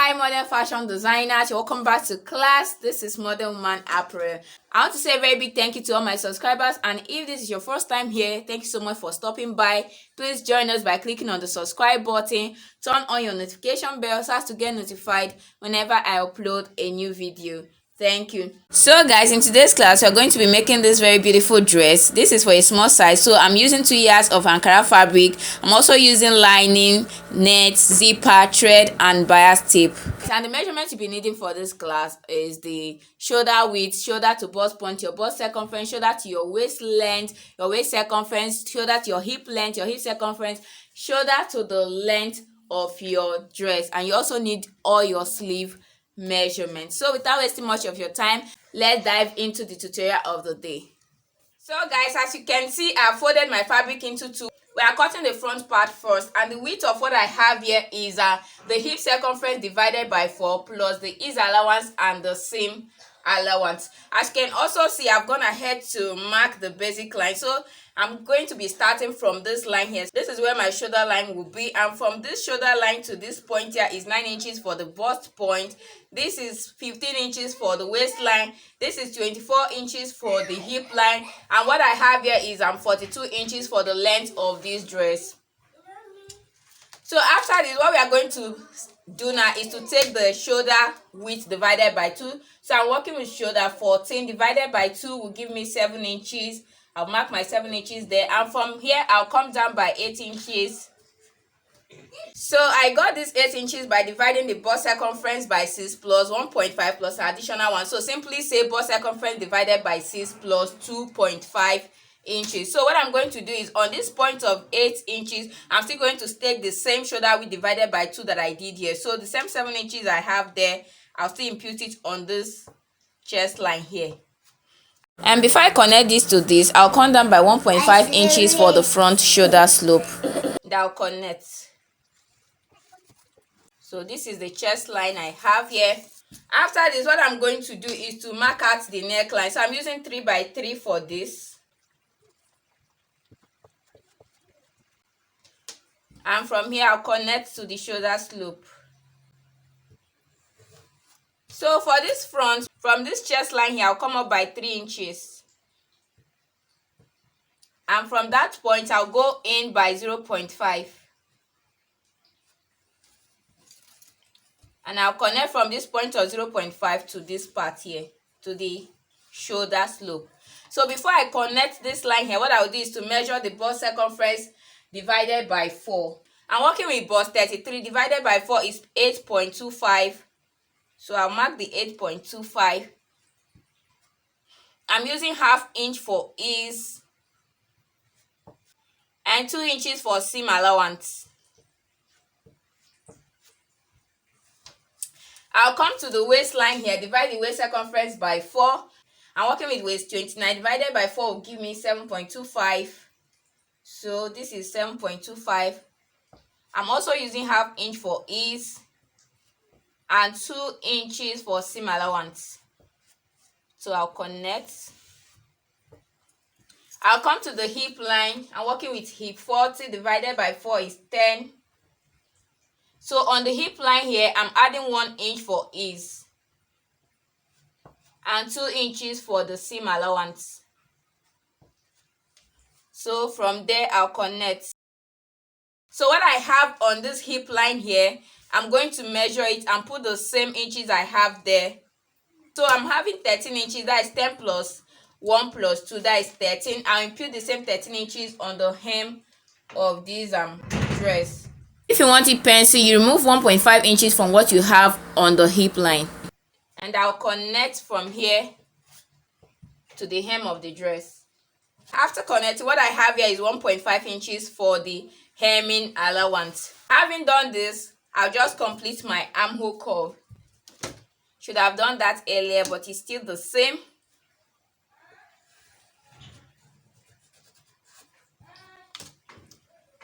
Hi modern fashion designers, welcome back to class. This is Modern Woman Apparel. I want to say a very big thank you to all my subscribers, and if this is your first time here, thank you so much for stopping by. Please join us by clicking on the subscribe button, turn on your notification bell so as to get notified whenever I upload a new video. Thank you. So guys, in today's class we're going to be making this very beautiful dress. This is for a small size, so I'm using 2 yards of Ankara fabric. I'm also using lining, net, zipper, thread and bias tape. And the measurements you'll be needing for this class is the shoulder width, shoulder to bust point, your bust circumference, shoulder to your waist length, your waist circumference, shoulder to your hip length, your hip circumference, shoulder to the length of your dress, and you also need all your sleeve measurements. So without wasting much of your time, let's dive into the tutorial of the day. So guys, as you can see, I folded my fabric into two. We are cutting the front part first, and the width of what I have here is the hip circumference divided by 4 plus the ease allowance and the seam allowance. As you can also see, I've gone ahead to mark the basic line. So I'm going to be starting from this line here. This is where my shoulder line will be, and from this shoulder line to this point here is 9 inches for the bust point. This is 15 inches for the waistline. This is 24 inches for the hip line, and what I have here is 42 inches for the length of this dress. So after this, what we are going to do now is to take the shoulder width divided by 2. So I'm working with shoulder 14 divided by 2 will give me 7 inches. I'll mark my 7 inches there, and from here I'll come down by 8 inches. So I got this 8 inches by dividing the bust circumference by 6 plus 1.5 plus an additional 1. So simply say bust circumference divided by 6 plus 2.5 inches. So what I'm going to do is, on this point of 8 inches, I'm still going to take the same shoulder width divided by 2 that I did here. So the same 7 inches I have there, I'll still impute it on this chest line here. And before I connect this to this, I'll come down by 1.5 inches for the front shoulder slope. I'll connect. So this is the chest line I have here. After this, what I'm going to do is to mark out the neckline. So I'm using 3 by 3 for this. And from here, I'll connect to the shoulder slope. So for this front, from this chest line here, I'll come up by 3 inches. And from that point, I'll go in by 0.5. And I'll connect from this point of 0.5 to this part here, to the shoulder slope. So before I connect this line here, what I'll do is to measure the bust circumference divided by 4. I'm working with bust 33 divided by 4 is 8.25. So I'll mark the 8.25. I'm using ½ inch for ease and 2 inches for seam allowance. I'll come to the waistline here, divide the waist circumference by 4. I'm working with waist 29 divided by 4 will give me 7.25. So this is 7.25. I'm also using ½ inch for ease and 2 inches for seam allowance. So I'll connect. I'll come to the hip line. I'm working with hip 40 divided by 4 is 10. So on the hip line here, I'm adding 1 inch for ease and 2 inches for the seam allowance. So from there, I'll connect. So what I have on this hip line here, I'm going to measure it and put the same inches I have there. So I'm having 13 inches, that is 10 plus 1 plus 2, that is 13. I'll impute the same 13 inches on the hem of this dress. If you want it pencil, you remove 1.5 inches from what you have on the hip line. And I'll connect from here to the hem of the dress. After connecting, what I have here is 1.5 inches for the hemming allowance. Having done this, I'll just complete my armhole curve. Should have done that earlier, but it's still the same.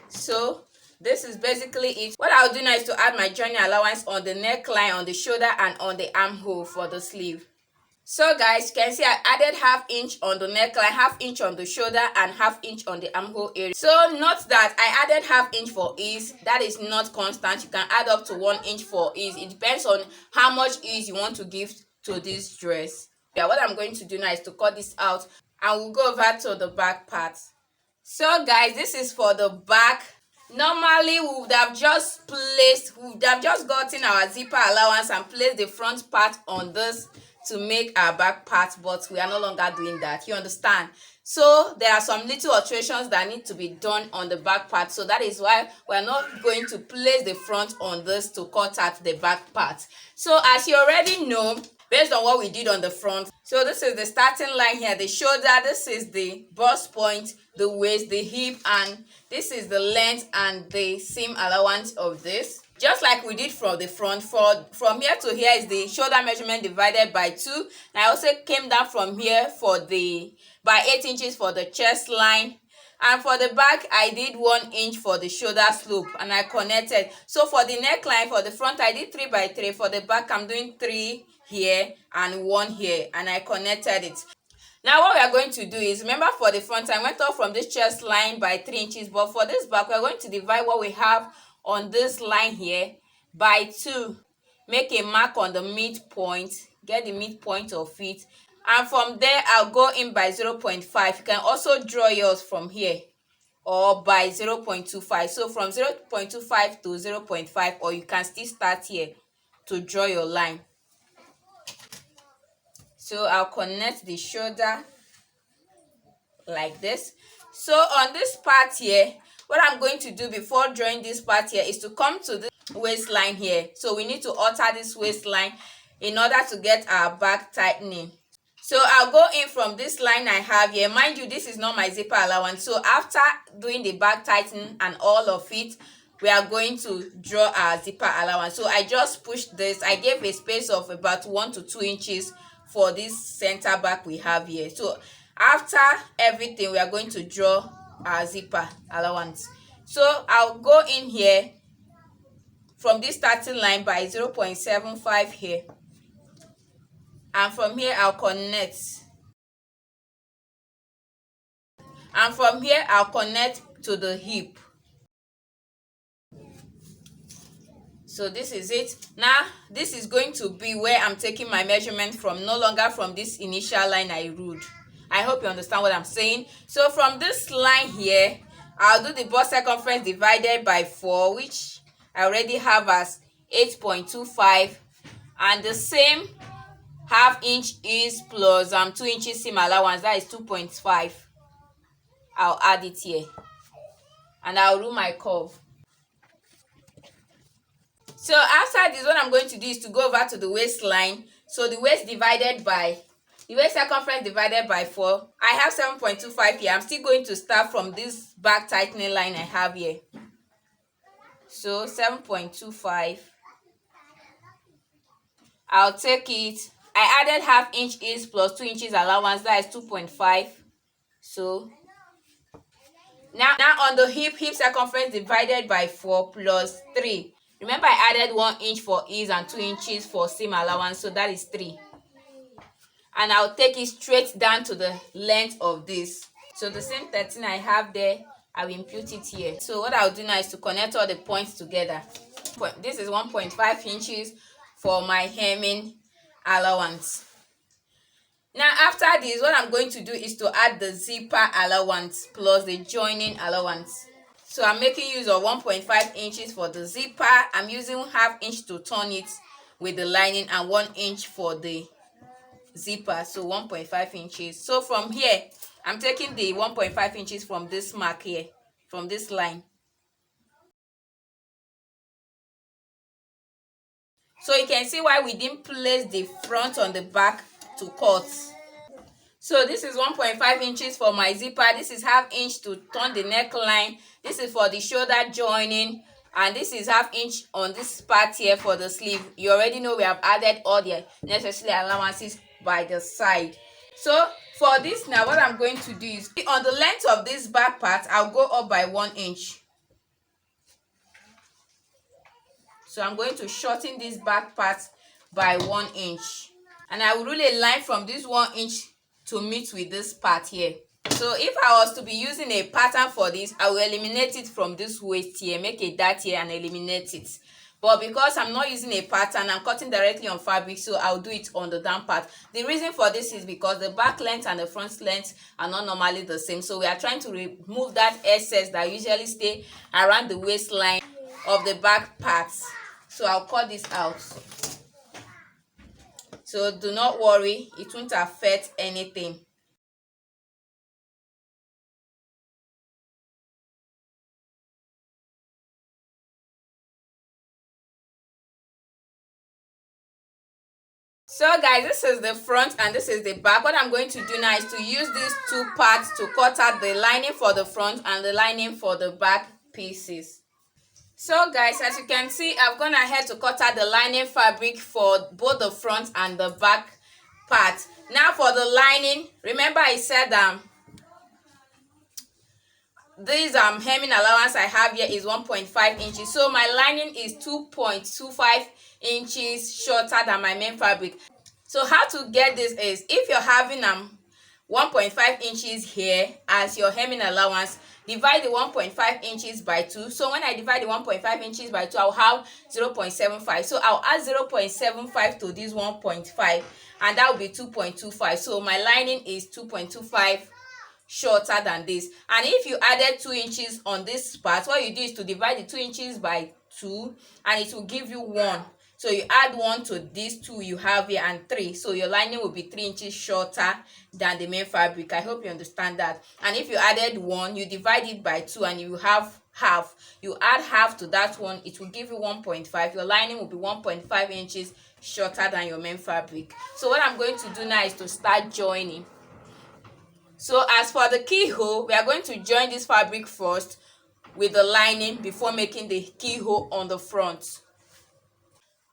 So this is basically it. What I'll do now is to add my joining allowance on the neckline, on the shoulder and on the armhole for the sleeve. So guys, you can see I added half inch on the neckline, half inch on the shoulder, and half inch on the armhole area. So note that I added half inch for ease. That is not constant. You can add up to 1 inch for ease. It depends on how much ease you want to give to this dress. Yeah, what I'm going to do now is to cut this out, and we'll go over to the back part. So guys, this is for the back. Normally we would have just gotten our zipper allowance and placed the front part on this to make our back part, but we are no longer doing that, you understand? So there are some little alterations that need to be done on the back part, so that is why we are not going to place the front on this to cut out the back part. So as you already know, based on what we did on the front, so this is the starting line here, the shoulder, this is the bust point, the waist, the hip, and this is the length and the seam allowance of this. Just like we did from the front, from here to here is the shoulder measurement divided by 2. And I also came down from here for the by 8 inches for the chest line. And for the back, I did 1 inch for the shoulder slope and I connected. So for the neckline, for the front, I did 3 by 3. For the back, I'm doing 3 here and 1 here, and I connected it. Now what we are going to do is, remember for the front, I went off from this chest line by 3 inches, but for this back, we are going to divide what we have on this line here by 2. Make a mark on the midpoint, get the midpoint of it, and from there I'll go in by 0.5. You can also draw yours from here or by 0.25. So from 0.25 to 0.5, or you can still start here to draw your line. So I'll connect the shoulder like this. So on this part here, what I'm going to do before drawing this part here is to come to the waistline here. So we need to alter this waistline in order to get our back tightening. So I'll go in from this line I have here. Mind you, this is not my zipper allowance. So after doing the back tightening and all of it, we are going to draw our zipper allowance. So I just pushed this. I gave a space of about 1 to 2 inches for this center back we have here. So after everything, we are going to draw our zipper allowance. So I'll go in here from this starting line by 0.75 here, and from here I'll connect, and from here I'll connect to the hip. So this is it. Now this is going to be where I'm taking my measurement from, no longer from this initial line I ruled. I hope you understand what I'm saying. So from this line here, I'll do the bust circumference divided by 4, which I already have as 8.25, and the same half inch is plus 2 inches seam allowance, that is 2.5. I'll add it here and I'll rule my curve. So after this, what I'm going to do is to go over to the waistline. So the waist circumference divided by 4. I have 7.25 here. I'm still going to start from this back tightening line I have here. So 7.25. I'll take it. I added half inch is plus 2 inches allowance, that is 2.5. So now on the hip circumference divided by 4 plus 3. Remember I added 1 inch for ease and 2 inches for seam allowance, so that is 3. And I'll take it straight down to the length of this. So the same 13 I have there, I will impute it here. So what I'll do now is to connect all the points together. This is 1.5 inches for my hemming allowance. Now after this, what I'm going to do is to add the zipper allowance plus the joining allowance. So I'm making use of 1.5 inches for the zipper. I'm using half inch to turn it with the lining and 1 inch for the zipper, so 1.5 inches. So from here, I'm taking the 1.5 inches from this mark here, from this line. So you can see why we didn't place the front on the back to cut. So this is 1.5 inches for my zipper. This is half inch to turn the neckline. This is for the shoulder joining, and this is half inch on this part here for the sleeve. You already know we have added all the necessary allowances by the side. So for this now, what I'm going to do is, on the length of this back part, I'll go up by 1 inch. So I'm going to shorten this back part by 1 inch. and I will rule a line from this 1 inch to meet with this part here. So if I was to be using a pattern for this, I will eliminate it from this waist here, make a dart here and eliminate it. But because I'm not using a pattern, I'm cutting directly on fabric, so I'll do it on the down part. The reason for this is because the back length and the front length are not normally the same, so we are trying to remove that excess that usually stay around the waistline of the back parts. So I'll cut this out. So do not worry, it won't affect anything. So guys, this is the front and this is the back. What I'm going to do now is to use these two parts to cut out the lining for the front and the lining for the back pieces. So guys, as you can see, I've gone ahead to cut out the lining fabric for both the front and the back part. Now for the lining, remember I said this hemming allowance I have here is 1.5 inches. So my lining is 2.25 inches shorter than my main fabric. So how to get this is, if you're having 1.5 inches here as your hemming allowance, divide the 1.5 inches by 2. So when I divide the 1.5 inches by 2, I'll have 0.75. So I'll add 0.75 to this 1.5 and that will be 2.25. So my lining is 2.25 shorter than this. And if you added 2 inches on this part, what you do is to divide the 2 inches by 2 and it will give you 1. So you add 1 to these 2 you have here and 3. So your lining will be 3 inches shorter than the main fabric. I hope you understand that. And if you added 1, you divide it by 2 and you have half. You add half to that one, it will give you 1.5. Your lining will be 1.5 inches shorter than your main fabric. So what I'm going to do now is to start joining. So as for the keyhole, we are going to join this fabric first with the lining before making the keyhole on the front.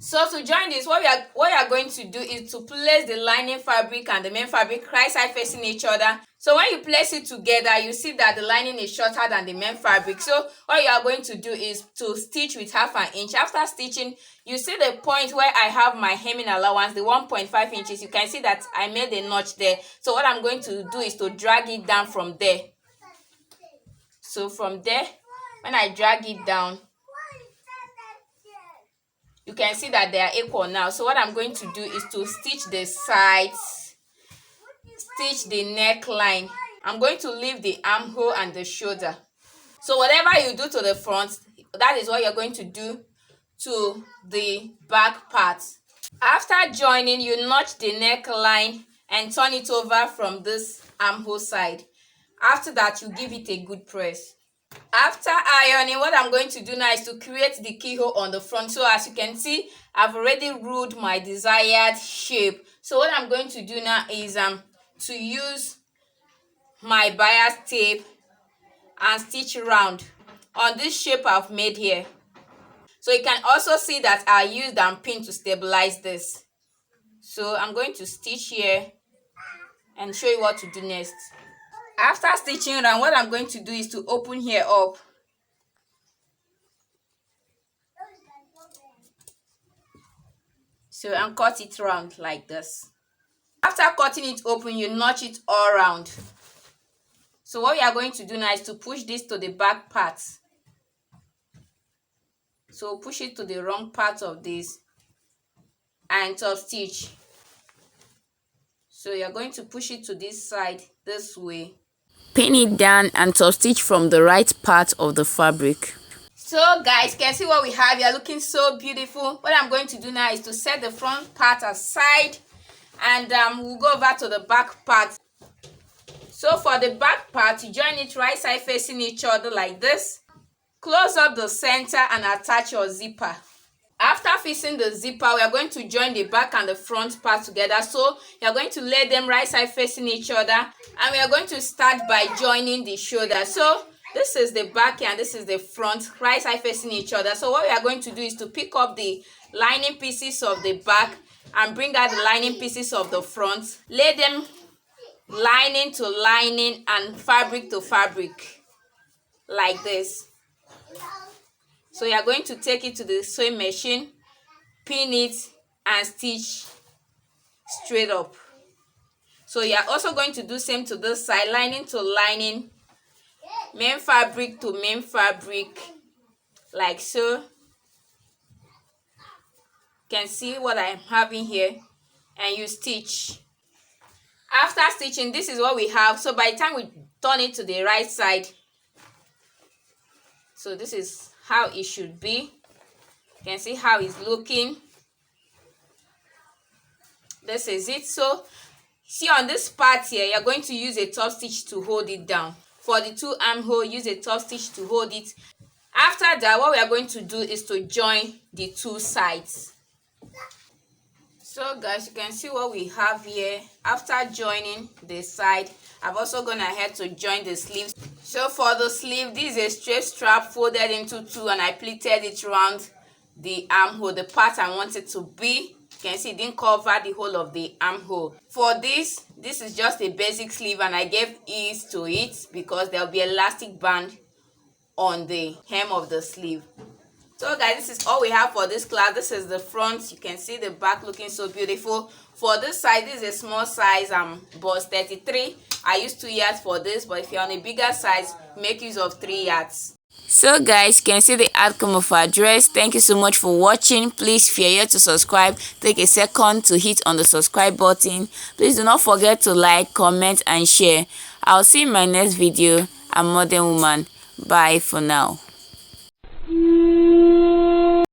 So to join this, what we are going to do is to place the lining fabric and the main fabric right side facing each other. So when you place it together, you see that the lining is shorter than the main fabric. So what you are going to do is to stitch with 1/2 inch. After stitching, you see the point where I have my hemming allowance, the 1.5 inches. You can see that I made a notch there. So what I'm going to do is to drag it down from there. So from there, when I drag it down, you can see that they are equal now. So what I'm going to do is to stitch the sides, stitch the neckline. I'm going to leave the armhole and the shoulder. So whatever you do to the front, that is what you're going to do to the back part. After joining, you notch the neckline and turn it over from this armhole side. After that, you give it a good press. After ironing, what I'm going to do now is to create the keyhole on the front. So as you can see, I've already ruled my desired shape. So what I'm going to do now is to use my bias tape and stitch round on this shape I've made here. So you can also see that I used pin to stabilize this. So I'm going to stitch here and show you what to do next. After stitching round, what I'm going to do is to open here up. So and cut it round like this. After cutting it open, you notch it all round. So what we are going to do now is to push this to the back part. So push it to the wrong part of this and top stitch. So you're going to push it to this side this way. Pin it down and top stitch from the right part of the fabric. So guys, you can see what we have here, looking so beautiful. What I'm going to do now is to set the front part aside and we'll go over to the back part. So for the back part, you join it right side facing each other like this. Close up the center and attach your zipper. After fixing the zipper, we are going to join the back and the front part together. So you are going to lay them right side facing each other and we are going to start by joining the shoulder. So this is the back and this is the front, right side facing each other. So what we are going to do is to pick up the lining pieces of the back and bring out the lining pieces of the front. Lay them lining to lining and fabric to fabric like this. So you are going to take it to the sewing machine, pin it and stitch straight up. So you are also going to do same to this side, lining to lining, main fabric to main fabric, like so. You can see what I am having here, and you stitch. After stitching, this is what we have. So by the time we turn it to the right side, so this is how it should be. You can see how it's looking. This is it. So see, on this part here, you're going to use a top stitch to hold it down. For the two armhole, use a top stitch to hold it. After that, what we are going to do is to join the two sides. So guys, you can see what we have here. After joining the side, I've also gone ahead to join the sleeves. So for the sleeve, this is a straight strap folded into two, and I pleated it around the armhole, the part I want it to be. You can see it didn't cover the whole of the armhole. For this is just a basic sleeve, and I gave ease to it because there will be elastic band on the hem of the sleeve. So guys, this is all we have for this class. This is the front. You can see the back looking so beautiful. For this side, this is a small size, bust 33. I used 2 yards for this, but if you're on a bigger size, make use of 3 yards. So guys, you can see the outcome of our dress. Thank you so much for watching. Please, if you're here to subscribe, take a second to hit on the subscribe button. Please do not forget to like, comment and share. I'll see you in my next video. I'm Modern Woman. Bye for now.